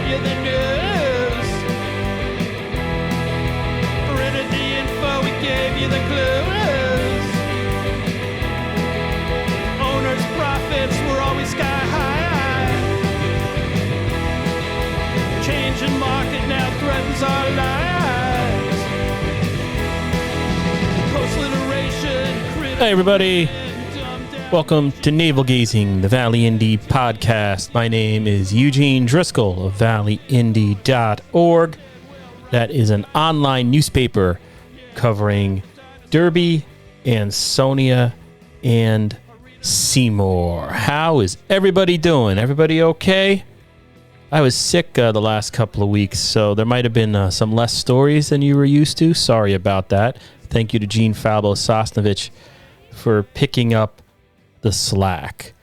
you the news. Printed the info, we gave you the clues. Owners' profits were always sky high. Changing market now threatens our lives. Post-literation. Hey, everybody. Welcome to Navel Gazing, the Valley Indy podcast. My name is Eugene Driscoll of valleyindy.org. That is an online newspaper covering Derby, Ansonia, and Seymour. How is everybody doing? Everybody okay? I was sick the last couple of weeks, so there might have been some less stories than you were used to. Sorry about that. Thank you to Gene Falbo-Sosnovich for picking up the slack.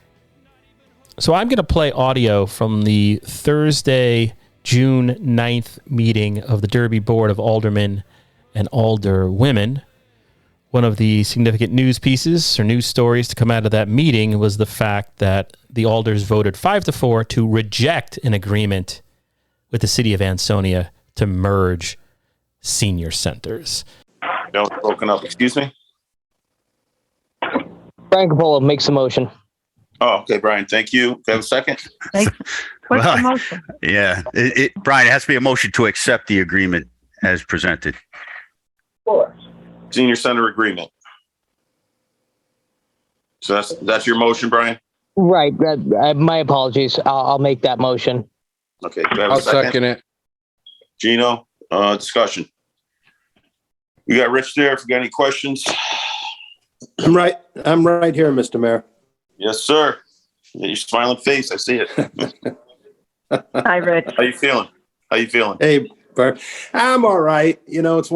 So I'm going to play audio from the Thursday, June 9th meeting of the Derby Board of Aldermen and Alderwomen. One of the significant news pieces or news stories to come out of that meeting was the fact that the alders voted 5-4 to reject an agreement with the city of Ansonia to merge senior centers. Don't broken up. Excuse me? Brian Capola makes the motion. Oh, okay, Brian. Thank you. Can I have a second? What's the motion? Yeah, Brian, it has to be a motion to accept the agreement as presented. Senior center agreement. So that's your motion, Brian? Right. My apologies. I'll make that motion. Okay. Do I have I'll a second? second it. Gino, discussion. You got Rich there. If you got any questions? I'm right here, Mr. Mayor. Yes, sir. Your smiling face. I see it. Hi, Rich. How you feeling? Hey, Barb. I'm all right. You know, it's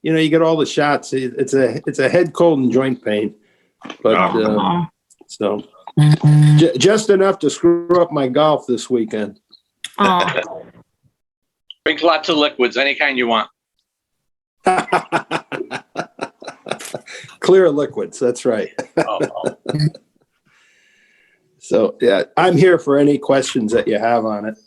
you know, you get all the shots. It's a head cold and joint pain, but so just enough to screw up my golf this weekend. Drink lots of liquids, any kind you want. Clear liquids. That's right. So yeah, I'm here for any questions that you have on it.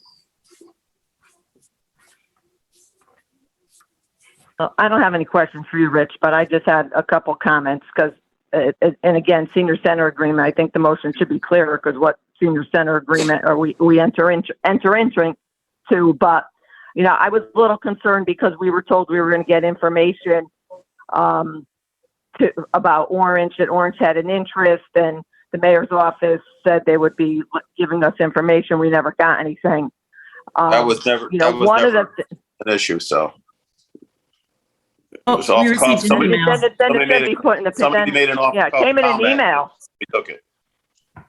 Well, I don't have any questions for you, Rich, but I just had a couple comments because, and again, senior center agreement, I think the motion should be clearer because what senior center agreement are we enter into, but, you know, I was a little concerned because we were told we were going to get information about Orange, that Orange had an interest, and the mayor's office said they would be giving us information. We never got anything. That was never, you know, an issue. So it was off cuff. Somebody made an off cuff. Came in an email. We took it.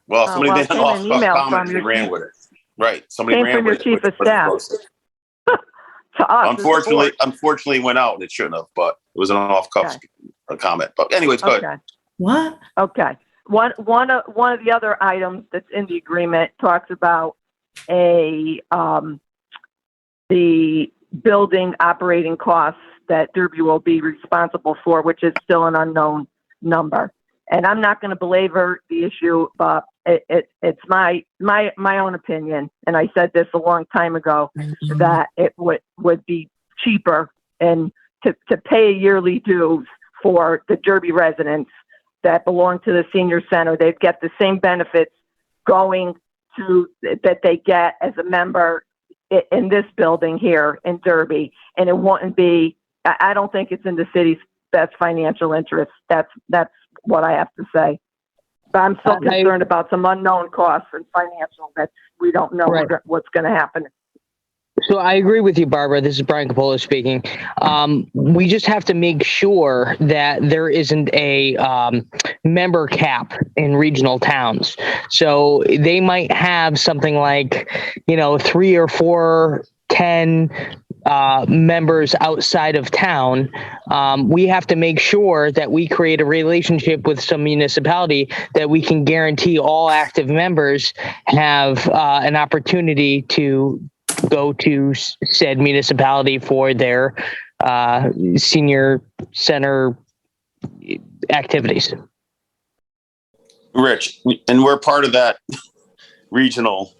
Well, somebody made an off cuff comment and ran with it. Right. Somebody ran with it. Came from your chief of staff. To us, unfortunately, it went out and it shouldn't have, but it was an off cuff comment. But anyways, go ahead. What? Okay. One of the other items that's in the agreement talks about the building operating costs that Derby will be responsible for, which is still an unknown number. And I'm not going to belabor the issue, but it's my own opinion. And I said this a long time ago, that it would be cheaper and to pay yearly dues for the Derby residents that belong to the senior center. They'd get the same benefits going to that they get as a member in this building here in Derby. And it wouldn't be, I don't think it's in the city's best financial interest. That's what I have to say. But I'm still concerned about some unknown costs and financial that we don't know what's going to happen. So I agree with you, Barbara. This is Brian Capola speaking. We just have to make sure that there isn't a member cap in regional towns. So they might have something like, 3 or 4, 10 members outside of town. We have to make sure that we create a relationship with some municipality that we can guarantee all active members have an opportunity to go to said municipality for their senior center activities. Rich, and we're part of that regional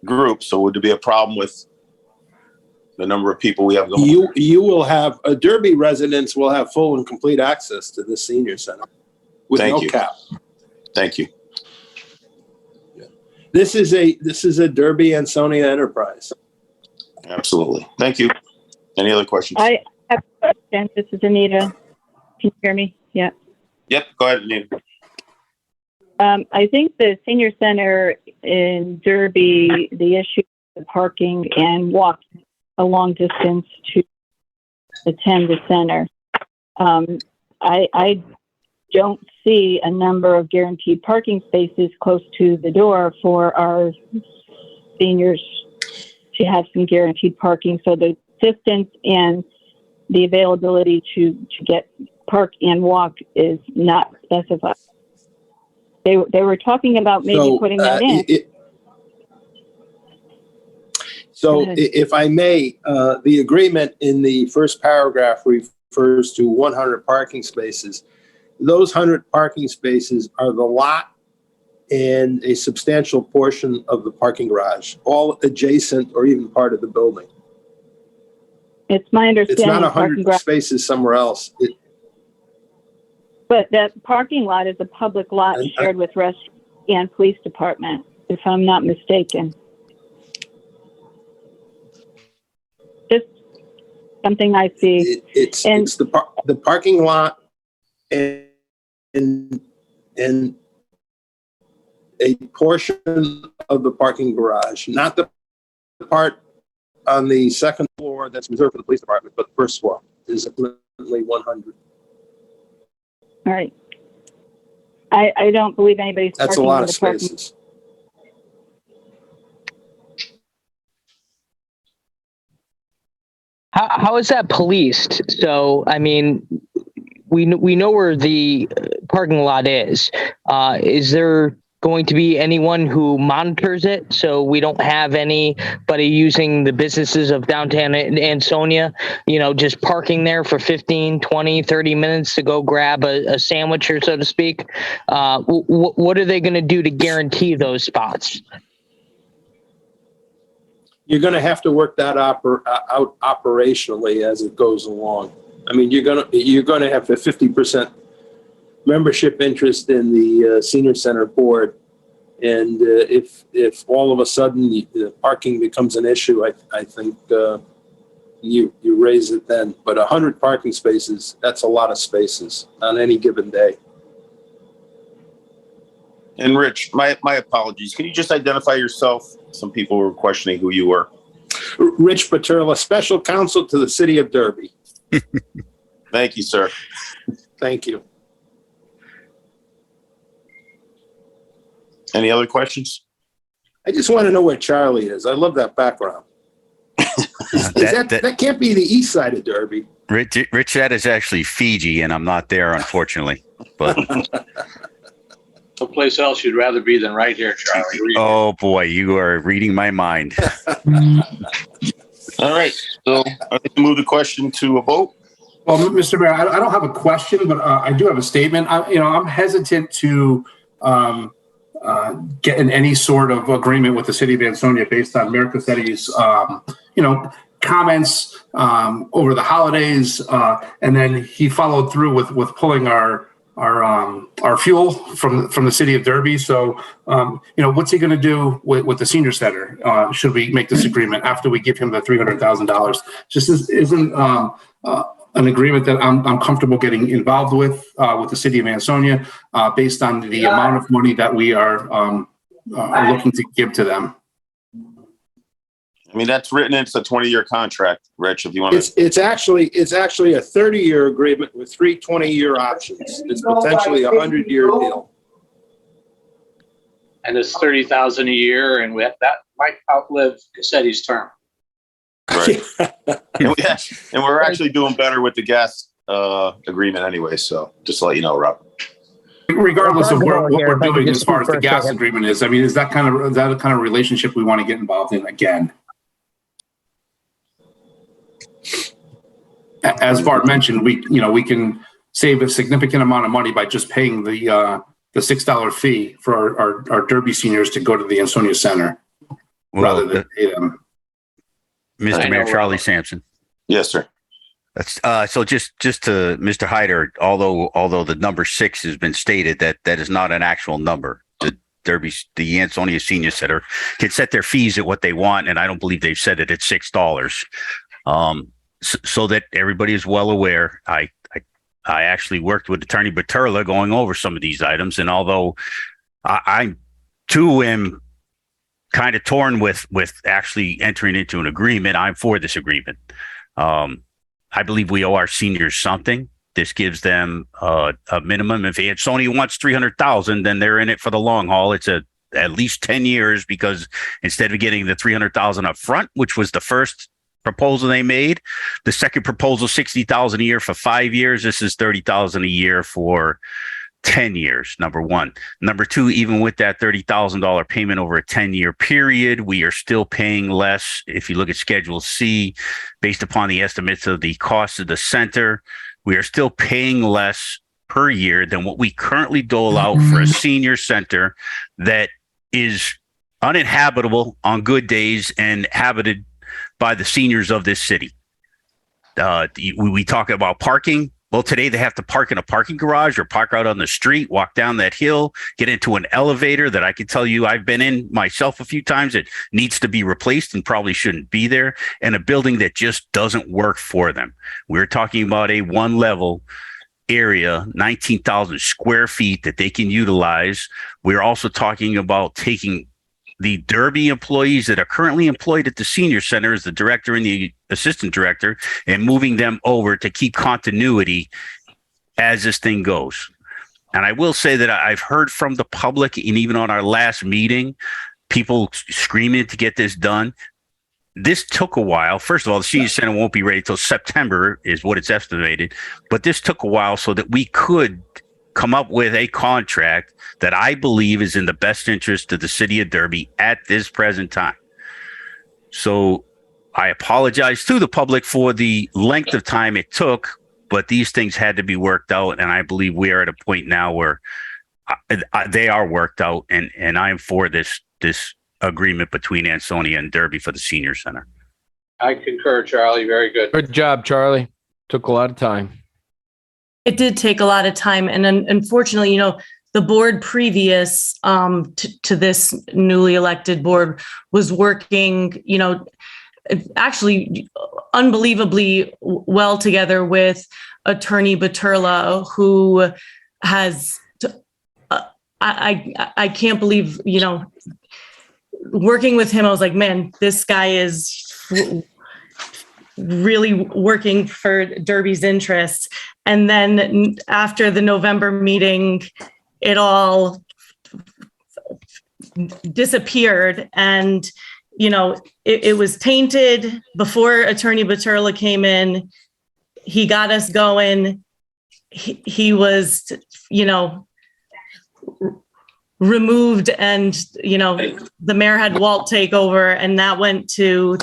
group. So would there be a problem with the number of people we have going? You will have, Derby residents will have full and complete access to the senior center with no cap. Thank you. This is a Derby Ansonia enterprise. Absolutely. Thank you. Any other questions? I have a question. This is Anita. Can you hear me? Yeah. Yep. Go ahead, Anita. I think the senior center in Derby, the issue of parking and walking a long distance to attend the center. I don't see a number of guaranteed parking spaces close to the door for our seniors to have some guaranteed parking. So the distance and the availability to get park and walk is not specified. They were talking about maybe putting that in. If I may, the agreement in the first paragraph refers to 100 parking spaces. Those 100 parking spaces are the lot and a substantial portion of the parking garage, all adjacent or even part of the building. It's my understanding. It's not 100 spaces somewhere else. But that parking lot is a public lot shared with restaurant and police department, if I'm not mistaken. Just something I see. It's the parking lot and a portion of the parking garage, not the part on the second floor that's reserved for the police department, but the first floor is literally 100. All right. I don't believe anybody's That's a lot of spaces. How is that policed? So, I mean, we know where the parking lot is. Is there going to be anyone who monitors it so we don't have anybody using the businesses of downtown Ansonia, just parking there for 15, 20, 30 minutes to go grab a sandwich or so to speak? What are they going to do to guarantee those spots? You're going to have to work that out operationally as it goes along. I mean, you're going to have a 50% membership interest in the senior center board, and if all of a sudden the parking becomes an issue, I think you raise it then. But 100 parking spaces, that's a lot of spaces on any given day. And Rich, my apologies. Can you just identify yourself? Some people were questioning who you were. Rich Paterla, special counsel to the city of Derby. Thank you, sir. Thank you. Any other questions? I just want to know where Charlie is. I love that background. That can't be the east side of Derby. Rich, that is actually Fiji, and I'm not there, unfortunately. But someplace else you'd rather be than right here, Charlie. Oh boy, you are reading my mind. All right, so I think we move the question to a vote. Well, Mr. Mayor, I don't have a question, but I do have a statement. I'm hesitant to get in any sort of agreement with the city of Ansonia based on Mayor Cassetti's, comments over the holidays, and then he followed through with pulling our fuel from the city of Derby. So, what's he going to do with the senior center? Should we make this agreement after we give him the $300,000? Just isn't an agreement that I'm comfortable getting involved with the city of Ansonia based on the amount of money that we are looking to give to them. I mean, that's written into a 20-year contract, Rich, if you want to. It's actually a 30-year agreement with 3 20-year options. It's potentially a 100-year deal. And it's $30,000 a year, and that might outlive Cassetti's term. Right. and we're actually doing better with the gas agreement anyway. So just to let you know, Rob. Regardless of what we're doing as far as the gas agreement is, I mean, is that kind of relationship we want to get involved in again? As Bart mentioned, we can save a significant amount of money by just paying the $6 fee for our Derby seniors to go to the Ansonia Center. rather than pay them. Mr. Mayor Charlie Sampson. Yes, sir. That's so just to Mr. Hyder, although the number 6 has been stated, that is not an actual number. The Ansonia Senior Center can set their fees at what they want, and I don't believe they've set it at $6. So that everybody is well aware. I actually worked with Attorney Baturla going over some of these items, and although I too am kind of torn with actually entering into an agreement, I'm for this agreement. I believe we owe our seniors something. This gives them a minimum. If Ansonia wants $300,000, then they're in it for the long haul. It's at least 10 years, because instead of getting the $300,000 up front, which was the first proposal they made, the second proposal, $60,000 a year for 5 years. This is $30,000 a year for 10 years, number one. Number two, even with that $30,000 payment over a 10-year period, we are still paying less. If you look at Schedule C, based upon the estimates of the cost of the center, we are still paying less per year than what we currently dole out for a senior center that is uninhabitable on good days and habited by the seniors of this city. We talk about parking. Well, today they have to park in a parking garage or park out on the street, walk down that hill, get into an elevator that I can tell you I've been in myself a few times. It needs to be replaced and probably shouldn't be there, and a building that just doesn't work for them. We're talking about a one-level area, 19,000 square feet that they can utilize. We're also talking about taking the Derby employees that are currently employed at the senior center as the director and the assistant director and moving them over to keep continuity as this thing goes. And I will say that I've heard from the public, and even on our last meeting, people screaming to get this done. This took a while. First of all, the senior center won't be ready till September is what it's estimated. But this took a while so that we could come up with a contract that I believe is in the best interest of the city of Derby at this present time. So I apologize to the public for the length of time it took, but these things had to be worked out. And I believe we are at a point now where they are worked out. And I am for this agreement between Ansonia and Derby for the senior center. I concur, Charlie. Very good. Good job, Charlie. Took a lot of time. It did take a lot of time. And unfortunately, the board previous to this newly elected board was working, actually unbelievably well together with Attorney Baturla, who has, I can't believe, working with him, I was like, man, this guy is really working for Derby's interests. And then after the November meeting, it all disappeared. And, it was tainted before Attorney Baturla came in. He got us going. He was, removed, and, the mayor had Walt take over, and that went to,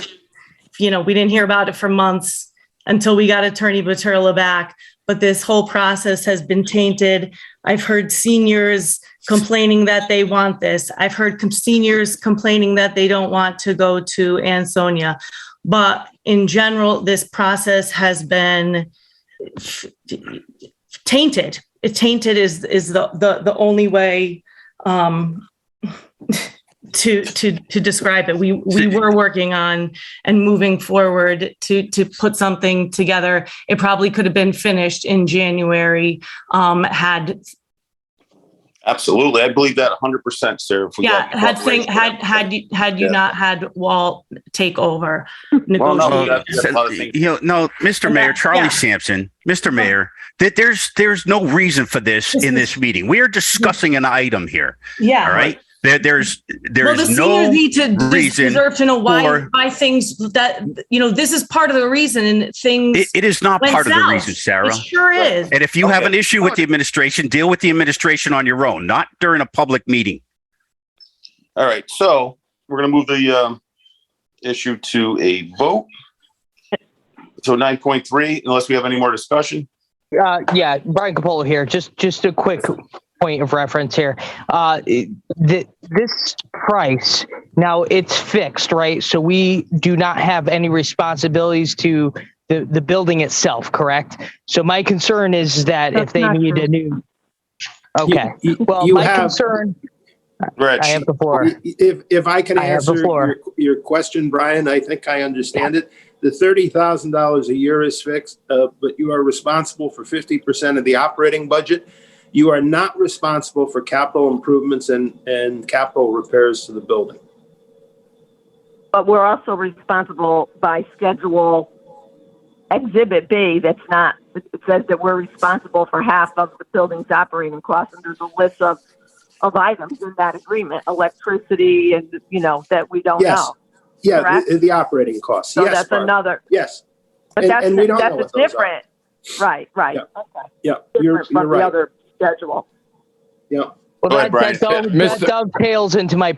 we didn't hear about it for months until we got Attorney Baturla back. But this whole process has been tainted. I've heard seniors complaining that they want this. I've heard seniors complaining that they don't want to go to Ansonia. But in general, this process has been tainted. Tainted is the only way to describe it. We were working on and moving forward to put something together. It probably could have been finished in January Absolutely. I believe that 100%, Sarah. Had you not had Walt take over. Mr. Mayor, Charlie Sampson, Mr. Mayor, that there's no reason for this in this meeting. We are discussing an item here. Yeah. All right. There's the no need to reason deserve to know why things that, this is part of the reason, and things. It is not part of the reason, Sarah. It sure is. And if you have an issue with the administration, deal with the administration on your own, not during a public meeting. All right. So we're going to move the issue to a vote. So 9.3, unless we have any more discussion. Brian Capolo here. Just a quick point of reference here. This price Now it's fixed, right? So we do not have any responsibilities to the building itself, correct? So my concern is that if they need a new, okay. Well, my concern, Rich, I have the floor. If I can I have the answer floor. your question, Brian, I think I understand it. The $30,000 a year is fixed, but you are responsible for 50% of the operating budget. You are not responsible for capital improvements and capital repairs to the building. But we're also responsible by schedule Exhibit B. It says that we're responsible for half of the building's operating costs, and there's a list of items in that agreement, electricity and, that we don't know. Yeah, the operating costs. So yes, that's Barb. another. Yes. But and we don't know that's what those different. Right. Yeah. Okay. Yeah, Different you're from right. the other schedule. Yeah. Well, Go ahead, Brian. that dovetails into my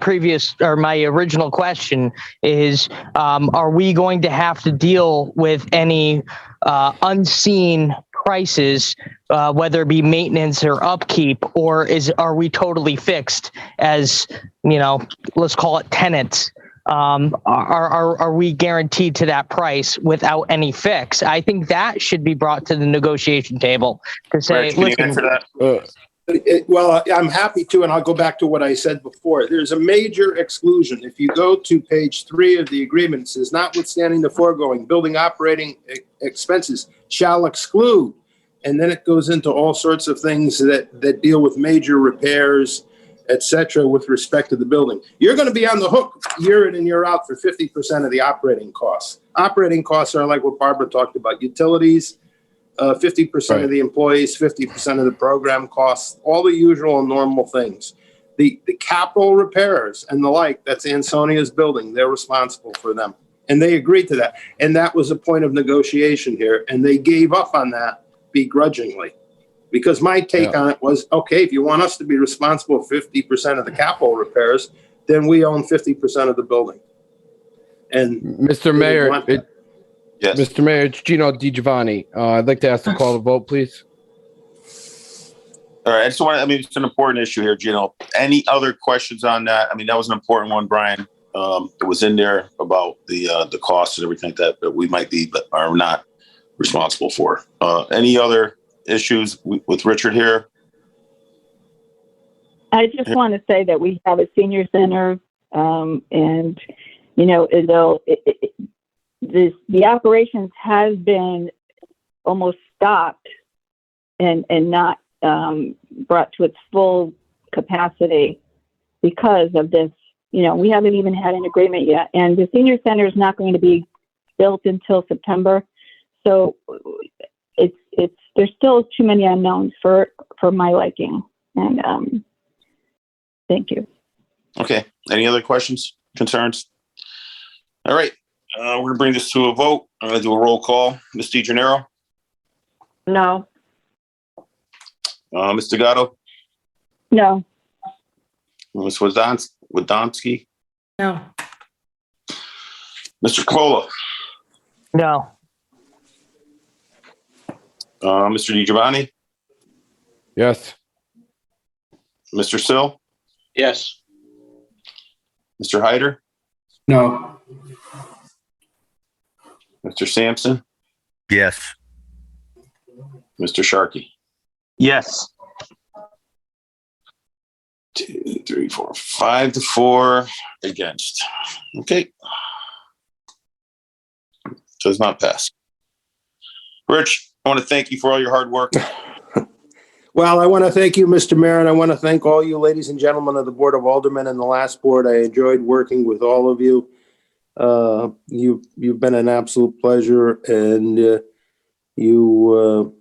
original question is, are we going to have to deal with any unseen prices, whether it be maintenance or upkeep, or are we totally fixed as, let's call it tenants? Are we guaranteed to that price without any fix? I think that should be brought to the negotiation table to say, Rich, can you answer that? Well, I'm happy to, and I'll go back to what I said before. There's a major exclusion. If you go to page 3 of the agreement, it says, notwithstanding the foregoing, building operating expenses shall exclude. And then it goes into all sorts of things that deal with major repairs, et cetera, with respect to the building. You're going to be on the hook year in and year out for 50% of the operating costs. Operating costs are like what Barbara talked about, utilities, 50% of the employees, 50% of the program costs, all the usual and normal things. The capital repairs and the like, that's Ansonia's building. They're responsible for them. And they agreed to that. And that was a point of negotiation here. And they gave up on that begrudgingly. Because my take on it was, okay, if you want us to be responsible for 50% of the capital repairs, then we own 50% of the building. And Mr. Mayor, Yes. Mr. Mayor, it's Gino DiGiovanni. I'd like to ask the call to vote, please. All right. It's an important issue here, Gino. Any other questions on that? That was an important one, Brian. It was in there about the costs and everything that we might be, but are not responsible for. Any other issues with Richard here? I just want to say that we have a senior center, and the operations has been almost stopped and not brought to its full capacity because of this. We haven't even had an agreement yet, and the senior center is not going to be built until September. So there's still too many unknowns for my liking. And thank you. Okay. Any other questions, concerns? All right. We're going to bring this to a vote. I'm going to do a roll call. Ms. DeGennaro? No. Mr. Gatto? No. Ms. Wodanski? No. Mr. Coppola? No. Mr. DiGiovanni? Yes. Mr. Sill? Yes. Mr. Hyder? No. Mr. Sampson? Yes. Mr. Sharkey? Yes. 2, 3, 4, 5-4 against. Okay. Does not pass. Rich, I want to thank you for all your hard work. Well, I want to thank you, Mr. Mayor, and I want to thank all you ladies and gentlemen of the Board of Aldermen and the last board. I enjoyed working with all of you. You've been an absolute pleasure, and you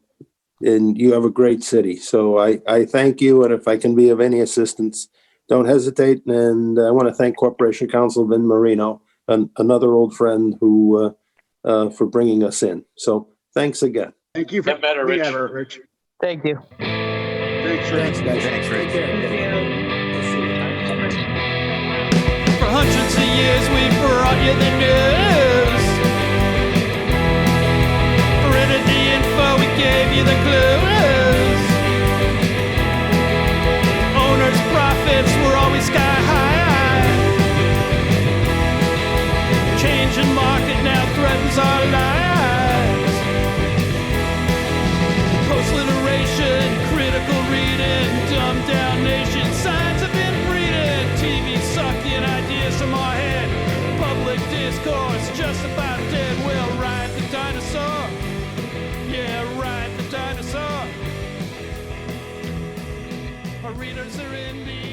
have a great city. So I thank you, and if I can be of any assistance, don't hesitate. And I want to thank Corporation Counsel Vin Marino, another old friend who for bringing us in. So thanks again. Thank you for Get better, being Rich. ever, Rich. Thank you. Thanks, guys. Thanks, Rich. For hundreds of years we brought you the news. Printed the info, we gave you the clues. Owners' profits were always sky high. discourse just about dead. We'll ride the dinosaur. Yeah, ride the dinosaur. Our readers are in the